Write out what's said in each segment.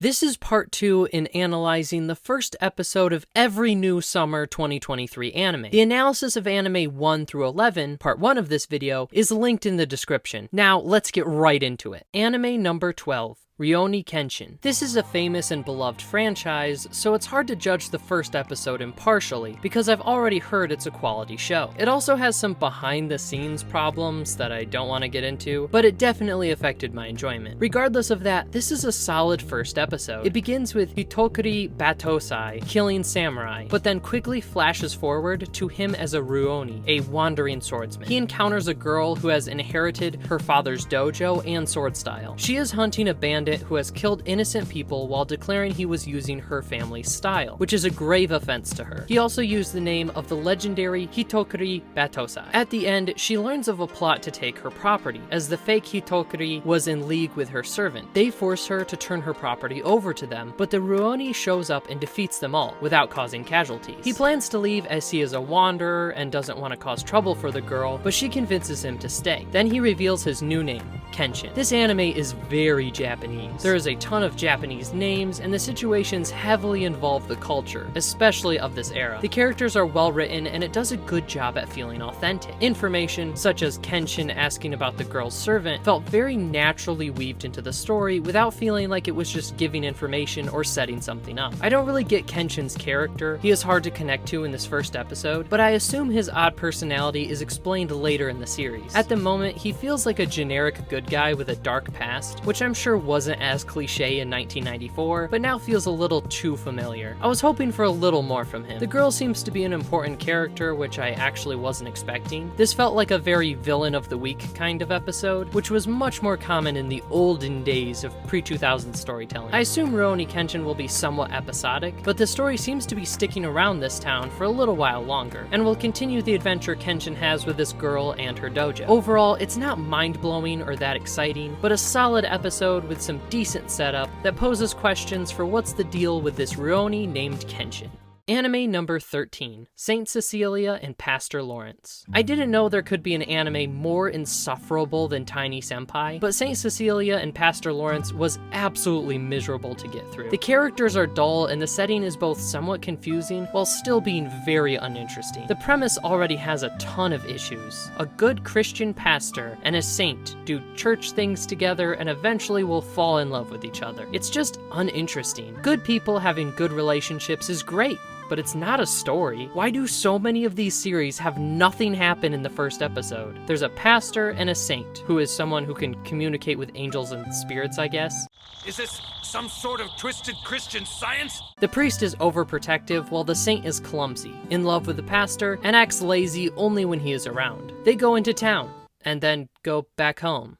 This is part 2 in analyzing the first episode of every new summer 2023 anime. The analysis of anime 1 through 11, part 1 of this video, is linked in the description. Now, let's get right into it. Anime number 12. Rioni Kenshin. This is a famous and beloved franchise, so it's hard to judge the first episode impartially, because I've already heard it's a quality show. It also has some behind-the-scenes problems that I don't want to get into, but it definitely affected my enjoyment. Regardless of that, this is a solid first episode. It begins with Hitokuri Batosai killing samurai, but then quickly flashes forward to him as a Rioni, a wandering swordsman. He encounters a girl who has inherited her father's dojo and sword style. She is hunting a bandit who has killed innocent people while declaring he was using her family's style, which is a grave offense to her. He also used the name of the legendary Hitokuri Batosai. At the end, she learns of a plot to take her property, as the fake Hitokuri was in league with her servant. They force her to turn her property over to them, but the Rioni shows up and defeats them all, without causing casualties. He plans to leave as he is a wanderer and doesn't want to cause trouble for the girl, but she convinces him to stay. Then he reveals his new name, Kenshin. This anime is very Japanese. There is a ton of Japanese names, and the situations heavily involve the culture, especially of this era. The characters are well written, and it does a good job at feeling authentic. Information, such as Kenshin asking about the girl's servant, felt very naturally weaved into the story without feeling like it was just giving information or setting something up. I don't really get Kenshin's character. He is hard to connect to in this first episode, but I assume his odd personality is explained later in the series. At the moment, he feels like a generic good guy with a dark past, which I'm sure wasn't as cliche in 1994, but now feels a little too familiar. I was hoping for a little more from him. The girl seems to be an important character, which I actually wasn't expecting. This felt like a very villain of the week kind of episode, which was much more common in the olden days of pre-2000 storytelling. I assume Rioni Kenshin will be somewhat episodic, but the story seems to be sticking around this town for a little while longer, and will continue the adventure Kenshin has with this girl and her dojo. Overall, it's not mind-blowing or that exciting, but a solid episode with some decent setup that poses questions for what's the deal with this Rioni named Kenshin. Anime number 13, Saint Cecilia and Pastor Lawrence. I didn't know there could be an anime more insufferable than Tiny Senpai, but Saint Cecilia and Pastor Lawrence was absolutely miserable to get through. The characters are dull and the setting is both somewhat confusing while still being very uninteresting. The premise already has a ton of issues. A good Christian pastor and a saint do church things together and eventually will fall in love with each other. It's just uninteresting. Good people having good relationships is great, but it's not a story. Why do so many of these series have nothing happen in the first episode? There's a pastor and a saint, who is someone who can communicate with angels and spirits, I guess. Is this some sort of twisted Christian science? The priest is overprotective, while the saint is clumsy, in love with the pastor, and acts lazy only when he is around. They go into town, and then go back home.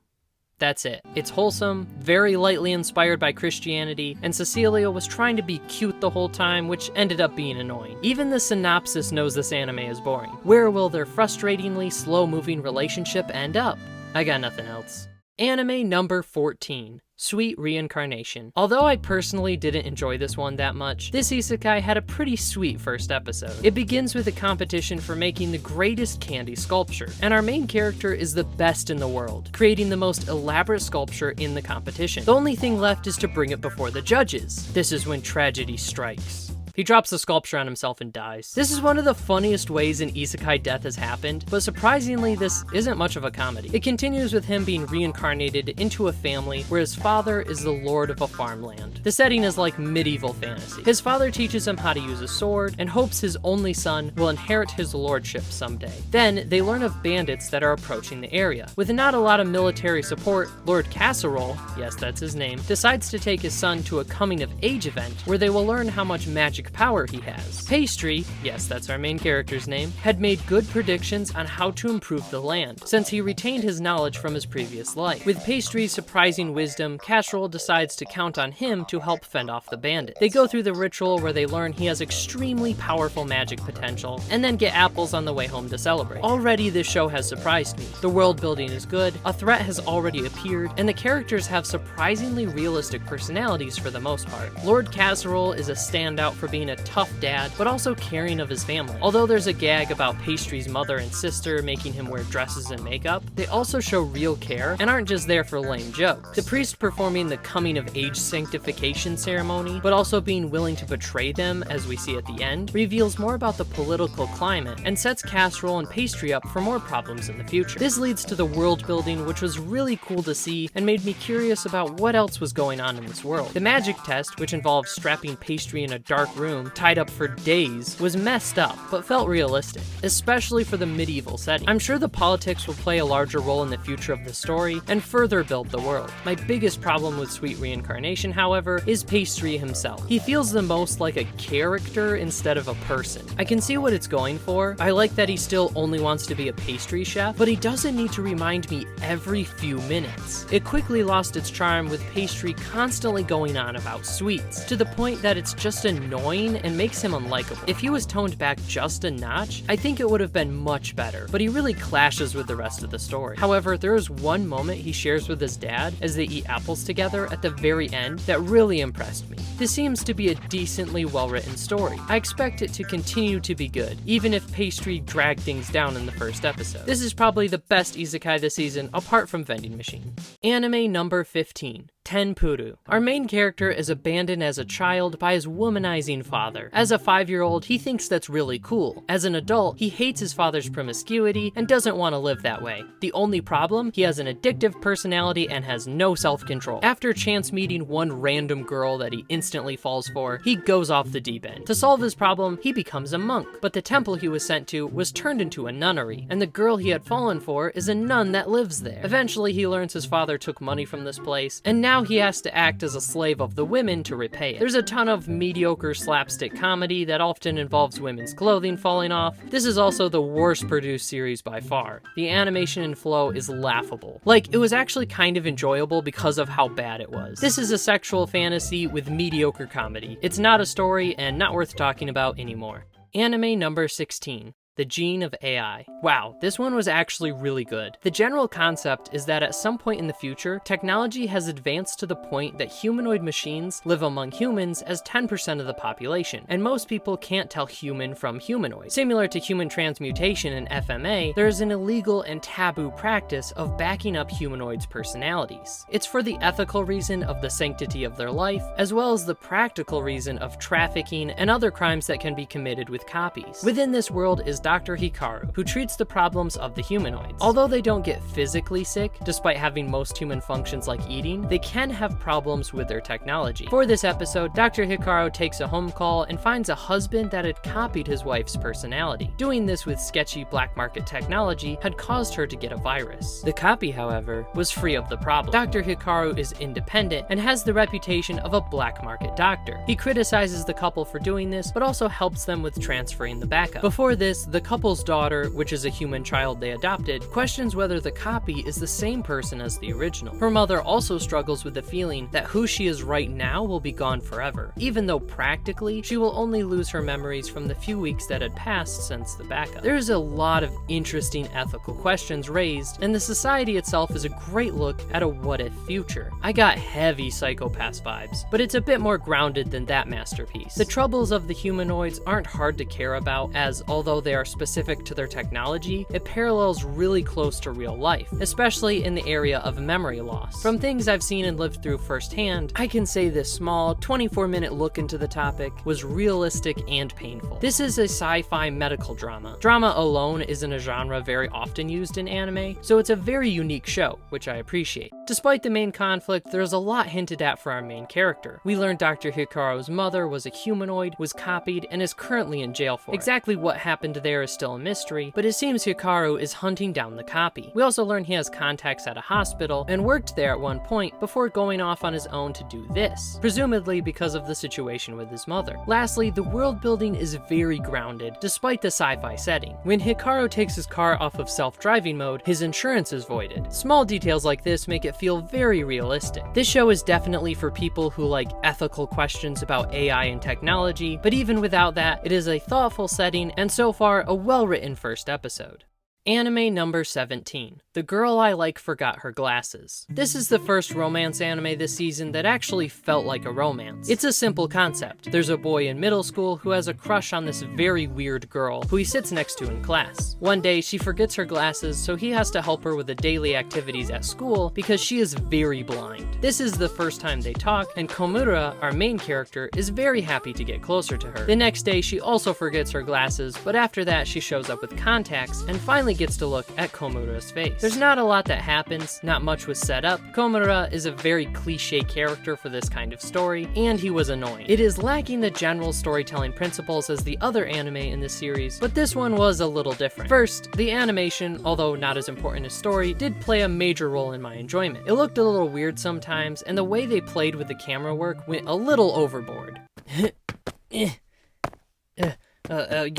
That's it. It's wholesome, very lightly inspired by Christianity, and Cecilia was trying to be cute the whole time, which ended up being annoying. Even the synopsis knows this anime is boring. Where will their frustratingly slow-moving relationship end up? I got nothing else. Anime number 14. Sweet Reincarnation. Although I personally didn't enjoy this one that much, this isekai had a pretty sweet first episode. It begins with a competition for making the greatest candy sculpture, and our main character is the best in the world, creating the most elaborate sculpture in the competition. The only thing left is to bring it before the judges. This is when tragedy strikes. He drops the sculpture on himself and dies. This is one of the funniest ways an isekai death has happened, but surprisingly this isn't much of a comedy. It continues with him being reincarnated into a family where his father is the lord of a farmland. The setting is like medieval fantasy. His father teaches him how to use a sword and hopes his only son will inherit his lordship someday. Then they learn of bandits that are approaching the area. With not a lot of military support, Lord Casserole, yes that's his name, decides to take his son to a coming of age event where they will learn how much magic power he has. Pastry, yes that's our main character's name, had made good predictions on how to improve the land, since he retained his knowledge from his previous life. With Pastry's surprising wisdom, Casserole decides to count on him to help fend off the bandits. They go through the ritual where they learn he has extremely powerful magic potential, and then get apples on the way home to celebrate. Already this show has surprised me. The world building is good, a threat has already appeared, and the characters have surprisingly realistic personalities for the most part. Lord Casserole is a standout for being a tough dad, but also caring of his family. Although there's a gag about Pastry's mother and sister making him wear dresses and makeup, they also show real care and aren't just there for lame jokes. The priest performing the coming-of-age sanctification ceremony, but also being willing to betray them, as we see at the end, reveals more about the political climate and sets Casserole and Pastry up for more problems in the future. This leads to the world building, which was really cool to see and made me curious about what else was going on in this world. The magic test, which involved strapping Pastry in a dark room, tied up for days, was messed up, but felt realistic, especially for the medieval setting. I'm sure the politics will play a larger role in the future of the story and further build the world. My biggest problem with Sweet Reincarnation, however, is Pastry himself. He feels the most like a character instead of a person. I can see what it's going for. I like that he still only wants to be a pastry chef, but he doesn't need to remind me every few minutes. It quickly lost its charm with Pastry constantly going on about sweets, to the point that it's just annoying and makes him unlikable. If he was toned back just a notch, I think it would have been much better, but he really clashes with the rest of the story. However, there is one moment he shares with his dad as they eat apples together at the very end that really impressed me. This seems to be a decently well-written story. I expect it to continue to be good, even if Pastry dragged things down in the first episode. This is probably the best isekai this season, apart from Vending Machine. Anime number 15. Tenpuru. Our main character is abandoned as a child by his womanizing father. As a 5-year-old, he thinks that's really cool. As an adult, he hates his father's promiscuity and doesn't want to live that way. The only problem, he has an addictive personality and has no self-control. After chance meeting one random girl that he instantly falls for, he goes off the deep end. To solve his problem, he becomes a monk, but the temple he was sent to was turned into a nunnery, and the girl he had fallen for is a nun that lives there. Eventually, he learns his father took money from this place, and now he has to act as a slave of the women to repay it. There's a ton of mediocre slapstick comedy that often involves women's clothing falling off. This is also the worst produced series by far. The animation and flow is laughable. Like, it was actually kind of enjoyable because of how bad it was. This is a sexual fantasy with mediocre comedy. It's not a story and not worth talking about anymore. Anime number 16. The Gene of AI. Wow, this one was actually really good. The general concept is that at some point in the future, technology has advanced to the point that humanoid machines live among humans as 10% of the population, and most people can't tell human from humanoid. Similar to human transmutation in FMA, there is an illegal and taboo practice of backing up humanoids' personalities. It's for the ethical reason of the sanctity of their life, as well as the practical reason of trafficking and other crimes that can be committed with copies. Within this world is Dr. Hikaru, who treats the problems of the humanoids. Although they don't get physically sick, despite having most human functions like eating, they can have problems with their technology. For this episode, Dr. Hikaru takes a home call and finds a husband that had copied his wife's personality. Doing this with sketchy black market technology had caused her to get a virus. The copy, however, was free of the problem. Dr. Hikaru is independent and has the reputation of a black market doctor. He criticizes the couple for doing this, but also helps them with transferring the backup. Before this, the couple's daughter, which is a human child they adopted, questions whether the copy is the same person as the original. Her mother also struggles with the feeling that who she is right now will be gone forever, even though practically she will only lose her memories from the few weeks that had passed since the backup. There is a lot of interesting ethical questions raised, and the society itself is a great look at a what-if future. I got heavy Psycho-Pass vibes, but it's a bit more grounded than that masterpiece. The troubles of the humanoids aren't hard to care about, as although they are specific to their technology, it parallels really close to real life, especially in the area of memory loss. From things I've seen and lived through firsthand, I can say this small, 24-minute look into the topic was realistic and painful. This is a sci-fi medical drama. Drama alone isn't a genre very often used in anime, so it's a very unique show, which I appreciate. Despite the main conflict, there's a lot hinted at for our main character. We learned Dr. Hikaru's mother was a humanoid, was copied, and is currently in jail for it. Exactly what happened there is still a mystery, but it seems Hikaru is hunting down the copy. We also learn he has contacts at a hospital and worked there at one point before going off on his own to do this, presumably because of the situation with his mother. Lastly, the world building is very grounded, despite the sci-fi setting. When Hikaru takes his car off of self-driving mode, his insurance is voided. Small details like this make it feel very realistic. This show is definitely for people who like ethical questions about AI and technology, but even without that, it is a thoughtful setting and so far a well-written first episode. Anime number 17. The Girl I Like Forgot Her Glasses. This is the first romance anime this season that actually felt like a romance. It's a simple concept. There's a boy in middle school who has a crush on this very weird girl who he sits next to in class. One day she forgets her glasses, so he has to help her with the daily activities at school because she is very blind. This is the first time they talk, and Komura, our main character, is very happy to get closer to her. The next day she also forgets her glasses, but after that she shows up with contacts and finally gets to look at Komura's face. There's not a lot that happens, not much was set up. Komura is a very cliche character for this kind of story, and he was annoying. It is lacking the general storytelling principles as the other anime in this series, but this one was a little different. First, the animation, although not as important as story, did play a major role in my enjoyment. It looked a little weird sometimes, and the way they played with the camera work went a little overboard. You're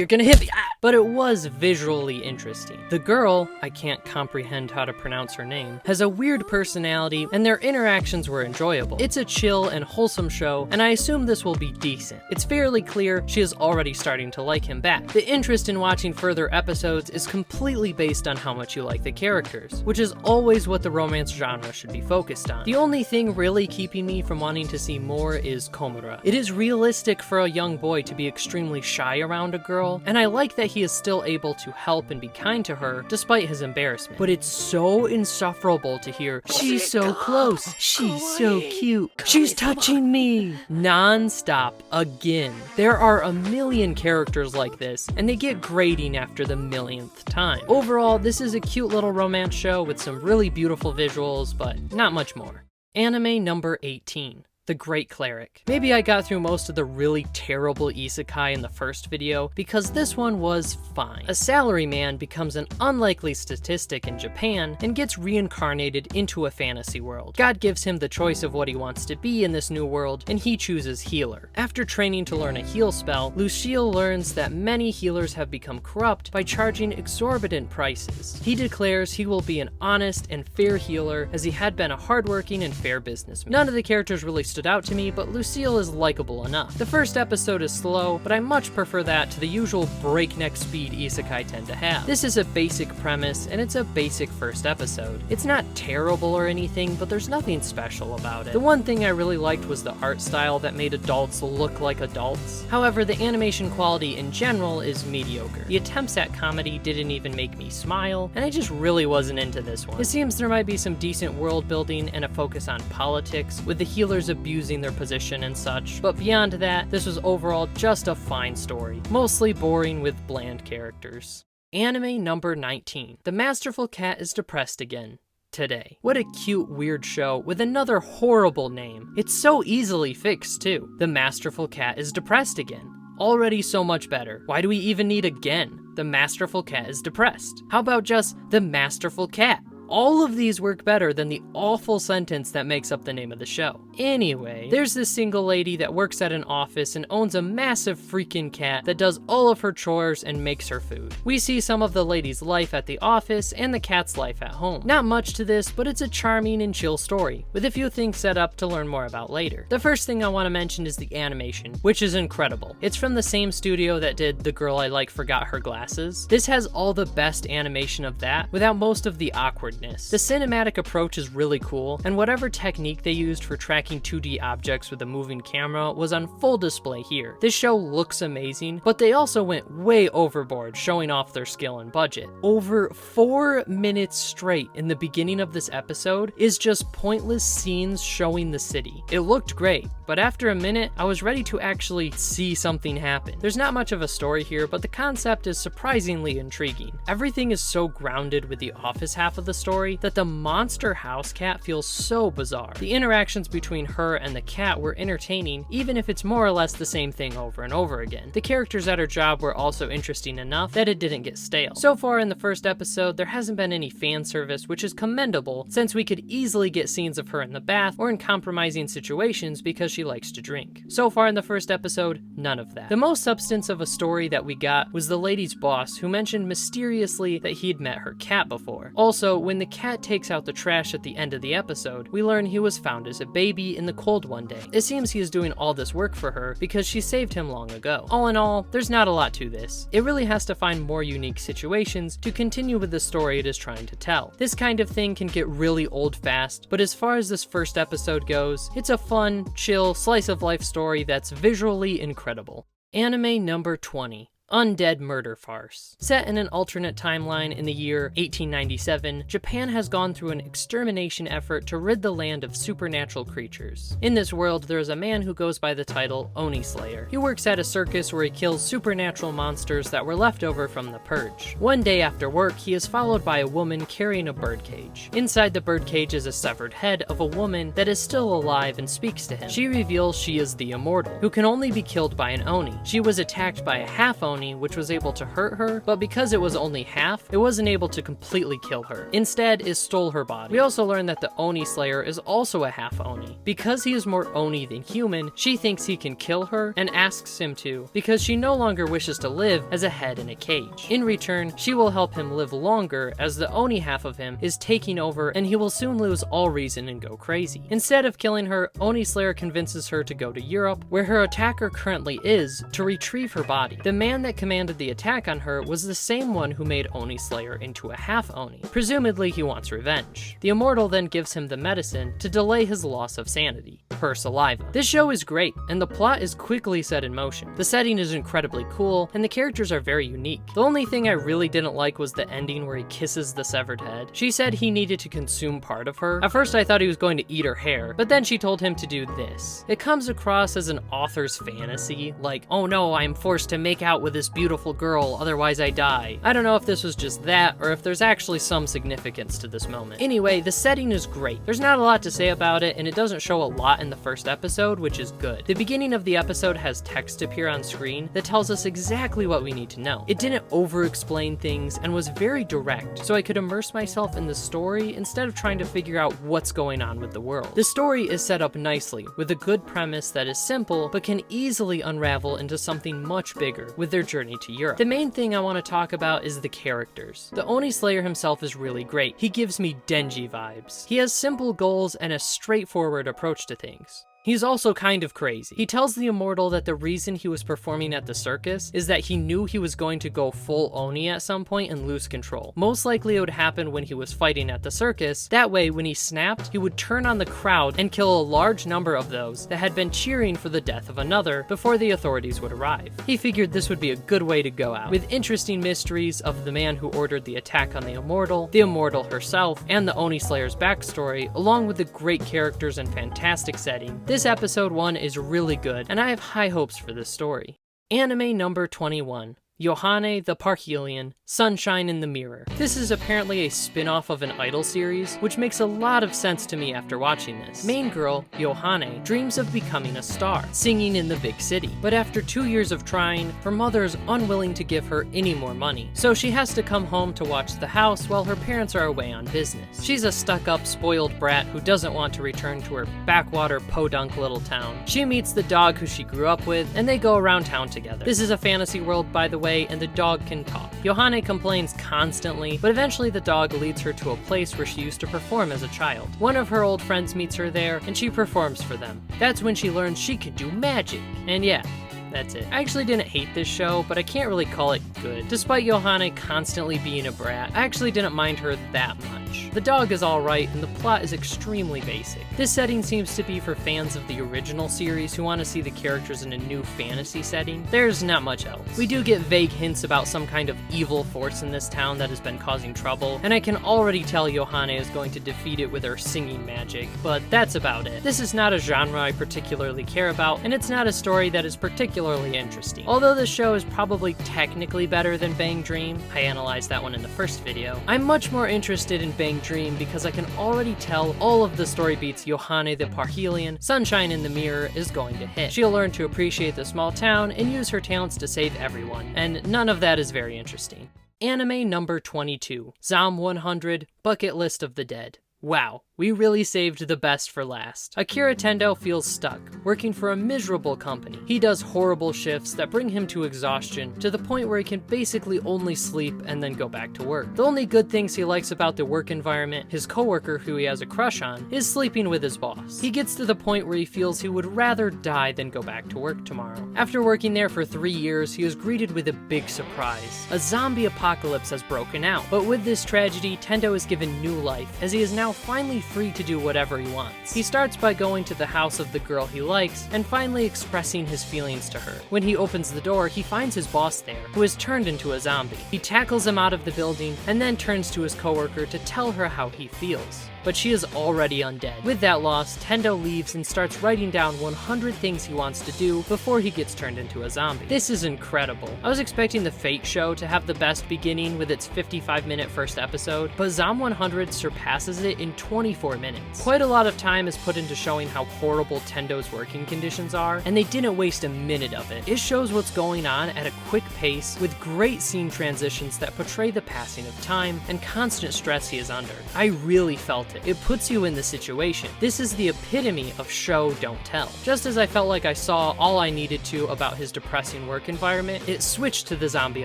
gonna hit me! Ah! But it was visually interesting. The girl, I can't comprehend how to pronounce her name, has a weird personality, and their interactions were enjoyable. It's a chill and wholesome show, and I assume this will be decent. It's fairly clear she is already starting to like him back. The interest in watching further episodes is completely based on how much you like the characters, which is always what the romance genre should be focused on. The only thing really keeping me from wanting to see more is Komura. It is realistic for a young boy to be extremely shy around a girl, and I like that he is still able to help and be kind to her despite his embarrassment. But it's so insufferable to hear, "She's so close, she's so cute, she's touching me," non-stop again. There are a million characters like this, and they get grating after the millionth time. Overall, this is a cute little romance show with some really beautiful visuals, but not much more. Anime number 18. The Great Cleric. Maybe I got through most of the really terrible isekai in the first video, because this one was fine. A salaryman becomes an unlikely statistic in Japan and gets reincarnated into a fantasy world. God gives him the choice of what he wants to be in this new world, and he chooses healer. After training to learn a heal spell, Lucille learns that many healers have become corrupt by charging exorbitant prices. He declares he will be an honest and fair healer, as he had been a hardworking and fair businessman. None of the characters really stood out to me, but Lucille is likable enough. The first episode is slow, but I much prefer that to the usual breakneck speed isekai tend to have. This is a basic premise, and it's a basic first episode. It's not terrible or anything, but there's nothing special about it. The one thing I really liked was the art style that made adults look like adults. However, the animation quality in general is mediocre. The attempts at comedy didn't even make me smile, and I just really wasn't into this one. It seems there might be some decent world building and a focus on politics, with the healers abusing their position and such, but beyond that, this was overall just a fine story, mostly boring with bland characters. Anime number 19. The Masterful Cat is Depressed Again. Today. What a cute, weird show with another horrible name. It's so easily fixed, too. The Masterful Cat is Depressed Again. Already so much better. Why do we even need again? The Masterful Cat is Depressed. How about just the Masterful Cat? All of these work better than the awful sentence that makes up the name of the show. Anyway, there's this single lady that works at an office and owns a massive freaking cat that does all of her chores and makes her food. We see some of the lady's life at the office and the cat's life at home. Not much to this, but it's a charming and chill story, with a few things set up to learn more about later. The first thing I want to mention is the animation, which is incredible. It's from the same studio that did The Girl I Like Forgot Her Glasses. This has all the best animation of that, without most of the awkwardness. The cinematic approach is really cool, and whatever technique they used for tracking 2D objects with a moving camera was on full display here. This show looks amazing, but they also went way overboard showing off their skill and budget. Over 4 minutes straight in the beginning of this episode is just pointless scenes showing the city. It looked great, but after a minute, I was ready to actually see something happen. There's not much of a story here, but the concept is surprisingly intriguing. Everything is so grounded with the office half of the story that the monster house cat feels so bizarre. The interactions between her and the cat were entertaining, even if it's more or less the same thing over and over again. The characters at her job were also interesting enough that it didn't get stale. So far in the first episode, there hasn't been any fan service, which is commendable, since we could easily get scenes of her in the bath or in compromising situations because she likes to drink. So far in the first episode, none of that. The most substance of a story that we got was the lady's boss, who mentioned mysteriously that he'd met her cat before. Also, when the cat takes out the trash at the end of the episode, we learn he was found as a baby baby in the cold one day. It seems he is doing all this work for her because she saved him long ago. All in all, there's not a lot to this. It really has to find more unique situations to continue with the story it is trying to tell. This kind of thing can get really old fast, but as far as this first episode goes, it's a fun, chill, slice of life story that's visually incredible. Anime number 20. Undead murder farce. Set in an alternate timeline in the year 1897, Japan has gone through an extermination effort to rid the land of supernatural creatures. In this world, there is a man who goes by the title Oni Slayer. He works at a circus where he kills supernatural monsters that were left over from the Purge. One day after work, he is followed by a woman carrying a birdcage. Inside the birdcage is a severed head of a woman that is still alive and speaks to him. She reveals she is the Immortal, who can only be killed by an Oni. She was attacked by a half Oni, which was able to hurt her, but because it was only half, it wasn't able to completely kill her. Instead, it stole her body. We also learned that the Oni Slayer is also a half Oni. Because he is more Oni than human, she thinks he can kill her and asks him to, because she no longer wishes to live as a head in a cage. In return, she will help him live longer as the Oni half of him is taking over and he will soon lose all reason and go crazy. Instead of killing her, Oni Slayer convinces her to go to Europe, where her attacker currently is, to retrieve her body. The man that commanded the attack on her was the same one who made Oni Slayer into a half Oni. Presumably he wants revenge. The Immortal then gives him the medicine to delay his loss of sanity, her saliva. This show is great, and the plot is quickly set in motion. The setting is incredibly cool, and the characters are very unique. The only thing I really didn't like was the ending where he kisses the severed head. She said he needed to consume part of her. At first I thought he was going to eat her hair, but then she told him to do this. It comes across as an author's fantasy, like, oh no, I'm forced to make out with this beautiful girl, otherwise I die. I don't know if this was just that, or if there's actually some significance to this moment. Anyway, the setting is great. There's not a lot to say about it, and it doesn't show a lot in the first episode, which is good. The beginning of the episode has text appear on screen that tells us exactly what we need to know. It didn't over-explain things, and was very direct, so I could immerse myself in the story instead of trying to figure out what's going on with the world. The story is set up nicely, with a good premise that is simple, but can easily unravel into something much bigger with their journey to Europe. The main thing I want to talk about is the characters. The Oni Slayer himself is really great. He gives me Denji vibes. He has simple goals and a straightforward approach to things. He's also kind of crazy. He tells the Immortal that the reason he was performing at the circus is that he knew he was going to go full Oni at some point and lose control. Most likely it would happen when he was fighting at the circus. That way, when he snapped, he would turn on the crowd and kill a large number of those that had been cheering for the death of another before the authorities would arrive. He figured this would be a good way to go out, with interesting mysteries of the man who ordered the attack on the Immortal herself, and the Oni Slayer's backstory, along with the great characters and fantastic setting. This episode 1 is really good, and I have high hopes for this story. Anime number 21. Johanne the Parhelion, Sunshine in the Mirror. This is apparently a spin-off of an Idol series, which makes a lot of sense to me after watching this. Main girl, Johanne, dreams of becoming a star, singing in the big city. But after 2 years of trying, her mother is unwilling to give her any more money. So she has to come home to watch the house while her parents are away on business. She's a stuck-up, spoiled brat who doesn't want to return to her backwater, podunk little town. She meets the dog who she grew up with, and they go around town together. This is a fantasy world, by the way, and the dog can talk. Johanne complains constantly, but eventually the dog leads her to a place where she used to perform as a child. One of her old friends meets her there, and she performs for them. That's when she learns she can do magic. And yeah, that's it. I actually didn't hate this show, but I can't really call it good. Despite Johanne constantly being a brat, I actually didn't mind her that much. The dog is alright, and the plot is extremely basic. This setting seems to be for fans of the original series who want to see the characters in a new fantasy setting. There's not much else. We do get vague hints about some kind of evil force in this town that has been causing trouble, and I can already tell Johanne is going to defeat it with her singing magic, but that's about it. This is not a genre I particularly care about, and it's not a story that is particularly interesting. Although this show is probably technically better than Bang Dream, I analyzed that one in the first video, I'm much more interested in Bang Dream because I can already tell all of the story beats Johanne the Parhelion, Sunshine in the Mirror, is going to hit. She'll learn to appreciate the small town and use her talents to save everyone, and none of that is very interesting. Anime number 22. Zom 100, Bucket List of the Dead. Wow, we really saved the best for last. Akira Tendo feels stuck, working for a miserable company. He does horrible shifts that bring him to exhaustion, to the point where he can basically only sleep and then go back to work. The only good things he likes about the work environment, his coworker who he has a crush on, is sleeping with his boss. He gets to the point where he feels he would rather die than go back to work tomorrow. After working there for 3 years, he is greeted with a big surprise. A zombie apocalypse has broken out, but with this tragedy, Tendo is given new life, as he is now finally free to do whatever he wants. He starts by going to the house of the girl he likes, and finally expressing his feelings to her. When he opens the door, he finds his boss there, who has turned into a zombie. He tackles him out of the building, and then turns to his coworker to tell her how he feels. But she is already undead. With that loss, Tendo leaves and starts writing down 100 things he wants to do before he gets turned into a zombie. This is incredible. I was expecting the Fate show to have the best beginning with its 55-minute first episode, but Zom 100 surpasses it in 24 minutes. Quite a lot of time is put into showing how horrible Tendo's working conditions are, and they didn't waste a minute of it. It shows what's going on at a quick pace, with great scene transitions that portray the passing of time and constant stress he is under. I really felt it. It puts you in the situation. This is the epitome of show, don't tell. Just as I felt like I saw all I needed to about his depressing work environment, it switched to the zombie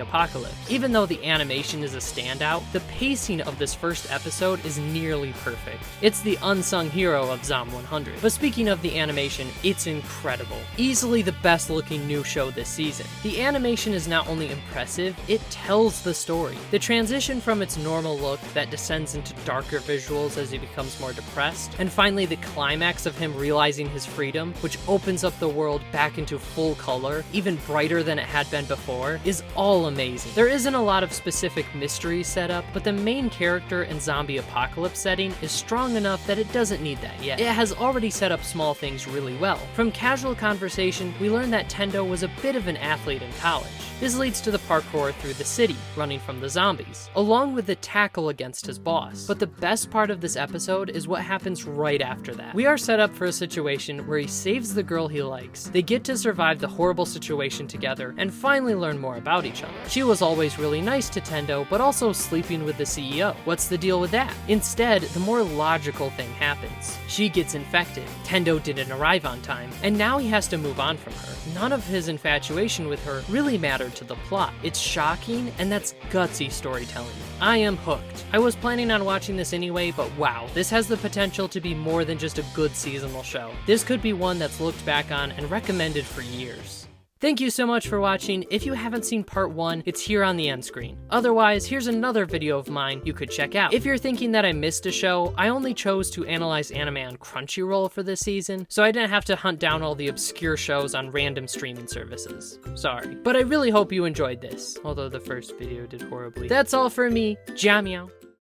apocalypse. Even though the animation is a standout, the pacing of this first episode is nearly perfect. It's the unsung hero of Zom 100. But speaking of the animation, it's incredible. Easily the best looking new show this season. The animation is not only impressive, it tells the story. The transition from its normal look that descends into darker visuals as he becomes more depressed, and finally the climax of him realizing his freedom, which opens up the world back into full color, even brighter than it had been before, is all amazing. There isn't a lot of specific mysteries set up, but the main character and zombie apocalypse setting is strong enough that it doesn't need that yet. It has already set up small things really well. From casual conversation, we learn that Tendo was a bit of an athlete in college. This leads to the parkour through the city, running from the zombies, along with the tackle against his boss. But the best part of this episode is what happens right after that. We are set up for a situation where he saves the girl he likes. They get to survive the horrible situation together and finally learn more about each other. She was always really nice to Tendo, but also sleeping with the CEO. What's the deal with that? Instead, the more logical thing happens. She gets infected. Tendo didn't arrive on time, and now he has to move on from her. None of his infatuation with her really mattered to the plot. It's shocking, and that's gutsy storytelling. I am hooked. I was planning on watching this anyway, but wow, this has the potential to be more than just a good seasonal show. This could be one that's looked back on and recommended for years. Thank you so much for watching. If you haven't seen part 1, it's here on the end screen. Otherwise, here's another video of mine you could check out. If you're thinking that I missed a show, I only chose to analyze anime on Crunchyroll for this season, so I didn't have to hunt down all the obscure shows on random streaming services. Sorry. But I really hope you enjoyed this, although the first video did horribly. That's all for me. Jamyao.